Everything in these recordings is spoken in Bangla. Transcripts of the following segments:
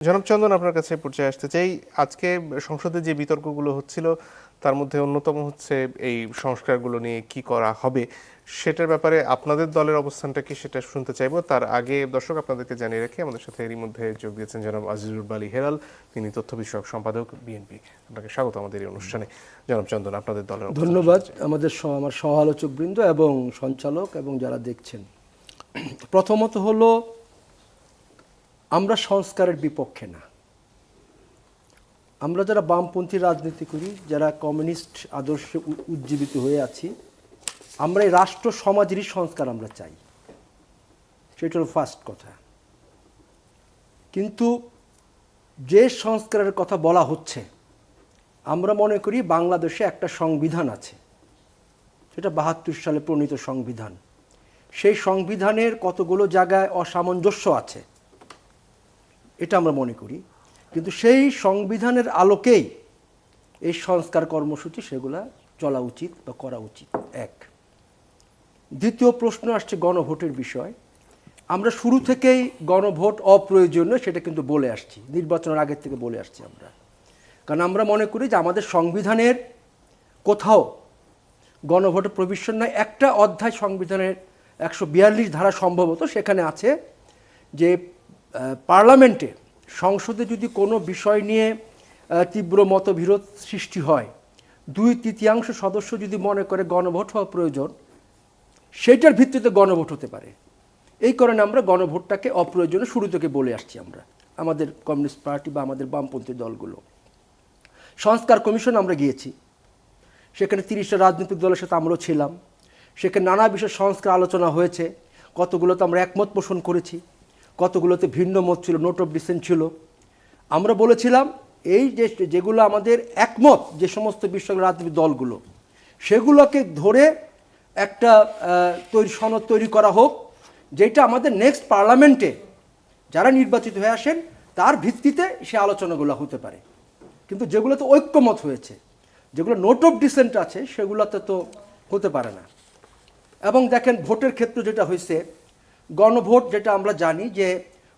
জনাব চন্দন, আপনার কাছে পর্যায়ে আসতে চাই। আজকে সংসদে যে বিতর্কগুলো হচ্ছিল তার মধ্যে অন্যতম হচ্ছে এই সংস্কারগুলো নিয়ে কি করা হবে সেটার ব্যাপারে আপনাদের দলের অবস্থানটা কি সেটা শুনতে চাইবো। তার আগে দর্শক আপনাদেরকে জানিয়ে রাখি, আমাদের সাথে এরই মধ্যে যোগ দিয়েছেন জনাব আজিজুল বালী হেলাল, তিনি তথ্য বিষয়ক সম্পাদক বিএনপি। আপনাকে স্বাগত আমাদের এই অনুষ্ঠানে। জনাব চন্দন, আপনাদের দলের ধন্যবাদ আমার সহ আলোচকবৃন্দ এবং সঞ্চালক এবং যারা দেখছেন। প্রথমত হলো, আমরা সংস্কারের বিপক্ষে না। আমরা যারা বামপন্থী রাজনীতি করি, যারা কমিউনিস্ট আদর্শে উজ্জীবিত হয়ে আছি, আমরা এই রাষ্ট্র সমাজেরই সংস্কার আমরা চাই, সেটা হলো ফার্স্ট কথা। কিন্তু যে সংস্কারের কথা বলা হচ্ছে, আমরা মনে করি বাংলাদেশে একটা সংবিধান আছে, সেটা ৭২ সালে প্রণীত সংবিধান। সেই সংবিধানের কতগুলো জায়গায় অসামঞ্জস্য আছে, এটা আমরা মনে করি। কিন্তু সেই সংবিধানের আলোকেই এই সংস্কার কর্মসূচি সেগুলা চলা উচিত বা করা উচিত। এক। দ্বিতীয় প্রশ্ন আসছে গণভোটের বিষয়। আমরা শুরু থেকেই গণভোট অপ্রয়োজনীয় সেটা কিন্তু বলে আসছি, নির্বাচনের আগের থেকে বলে আসছি আমরা। কারণ আমরা মনে করি যে আমাদের সংবিধানের কোথাও গণভোটের প্রভিশন নয়। একটা অধ্যায় সংবিধানের ১৪২ ধারা সম্ভবত সেখানে আছে যে পার্লামেন্টে, সংসদে যদি কোনো বিষয় নিয়ে তীব্র মতবিরোধ সৃষ্টি হয়, ২/৩ সদস্য যদি মনে করে গণভোট হওয়া প্রয়োজন, সেইটার ভিত্তিতে গণভোট হতে পারে। এই কারণে আমরা গণভোটটাকে অপ্রয়োজনীয় শুরু থেকে বলে আসছি আমরা, আমাদের কমিউনিস্ট পার্টি বা আমাদের বামপন্থী দলগুলো। সংস্কার কমিশন আমরা গিয়েছি, সেখানে ৩০টা রাজনৈতিক দলের সাথে আমরাও ছিলাম। সেখানে নানা বিষয়ে সংস্কার আলোচনা হয়েছে, কতগুলোতে আমরা একমত পোষণ করেছি, কতগুলোতে ভিন্ন মত ছিল, নোট অফ ডিসেন্ট ছিল। আমরা বলেছিলাম এই যেগুলো আমাদের একমত, যে সমস্ত বিষয় রাজনৈতিক দলগুলো, সেগুলোকে ধরে একটা সনদ তৈরি করা হোক, যেটা আমাদের নেক্সট পার্লামেন্টে যারা নির্বাচিত হয়ে আসেন তার ভিত্তিতে সে আলোচনাগুলো হতে পারে। কিন্তু যেগুলোতে ঐক্যমত হয়েছে, যেগুলো নোট অফ ডিসেন্ট আছে, সেগুলোতে তো হতে পারে না। এবং দেখেন ভোটের ক্ষেত্রে যেটা হয়েছে, গণভোট যেটা আমরা জানি যে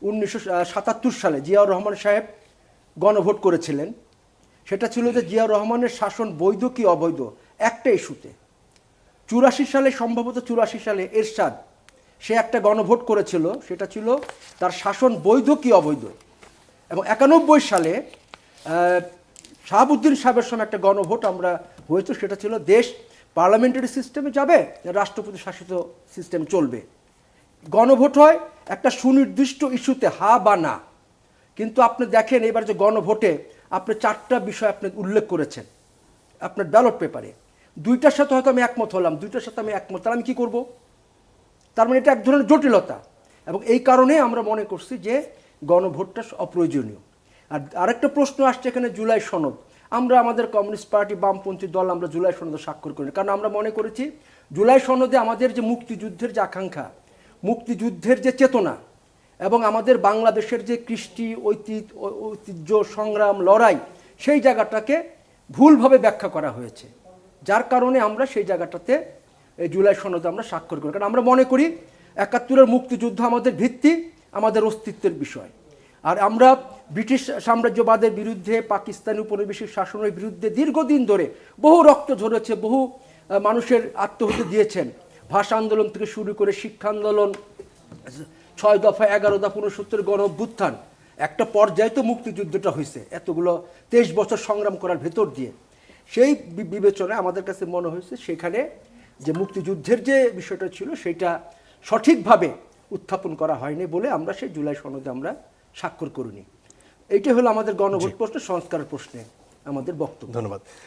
১৯৭৭ সালে জিয়াউর রহমান সাহেব গণভোট করেছিলেন। সেটা ছিল যে জিয়াউর রহমানের শাসন বৈধ কি অবৈধ, একটা ইস্যুতে। ৮৪ সালে, সম্ভবত ৮৪ সালে এরশাদ সে একটা গণভোট করেছিল, সেটা ছিল তার শাসন বৈধ কি অবৈধ। এবং ৯১ সালে শাহাবুদ্দিন সাহেবের সময় একটা গণভোট আমরা হয়েছে, সেটা ছিল দেশ পার্লামেন্টারি সিস্টেমে যাবে, রাষ্ট্রপতি শাসিত সিস্টেম চলবে। গণভোট হয় একটা সুনির্দিষ্ট ইস্যুতে, হা বা না। কিন্তু আপনি দেখেন এবার যে গণভোটে আপনি ৪টা বিষয় আপনি উল্লেখ করেছেন আপনার ব্যালট পেপারে। ২টার সাথে হয়তো আমি একমত হলাম, ২টার সাথে আমি একমত, তাহলে আমি কী করবো? তার মানে এটা এক ধরনের জটিলতা। এবং এই কারণে আমরা মনে করছি যে গণভোটটা অপ্রয়োজনীয়। আর আরেকটা প্রশ্ন আসছে এখানে, জুলাই সনদ। আমরা আমাদের কমিউনিস্ট পার্টি, বামপন্থী দল, আমরা জুলাই সনদে স্বাক্ষর করি, কারণ আমরা মনে করেছি জুলাই সনদে আমাদের যে মুক্তিযুদ্ধের যে আকাঙ্ক্ষা, মুক্তিযুদ্ধের যে চেতনা, এবং আমাদের বাংলাদেশের যে কৃষ্টি ঐতিহ্য, সংগ্রাম, লড়াই, সেই জায়গাটাকে ভুলভাবে ব্যাখ্যা করা হয়েছে। যার কারণে আমরা সেই জায়গাটাতে এই জুলাই সনদে আমরা স্বাক্ষর করি। কারণ আমরা মনে করি ৭১-এর মুক্তিযুদ্ধ আমাদের ভিত্তি, আমাদের অস্তিত্বের বিষয়। আর আমরা ব্রিটিশ সাম্রাজ্যবাদের বিরুদ্ধে, পাকিস্তানি উপনিবেশিক শাসনের বিরুদ্ধে দীর্ঘদিন ধরে বহু রক্ত ঝরেছে, বহু মানুষের আত্মহত্যা দিয়েছেন। ভাষা আন্দোলন থেকে শুরু করে শিক্ষা আন্দোলন, ৬ দফা, ১১ দফা, ৬৯ গণ অভ্যুত্থান, একটা পর্যায়ে তো মুক্তিযুদ্ধটা হয়েছে এতগুলো ২৩ বছর সংগ্রাম করার ভেতর দিয়ে। সেই বিবেচনায় আমাদের কাছে মনে হয়েছে সেখানে যে মুক্তিযুদ্ধের যে বিষয়টা ছিল সেটা সঠিকভাবে উত্থাপন করা হয়নি বলে আমরা সেই জুলাই সনদে আমরা স্বাক্ষর করিনি। এইটা হলো আমাদের গণভোট প্রশ্নে, সংস্কারের প্রশ্নে আমাদের বক্তব্য। ধন্যবাদ।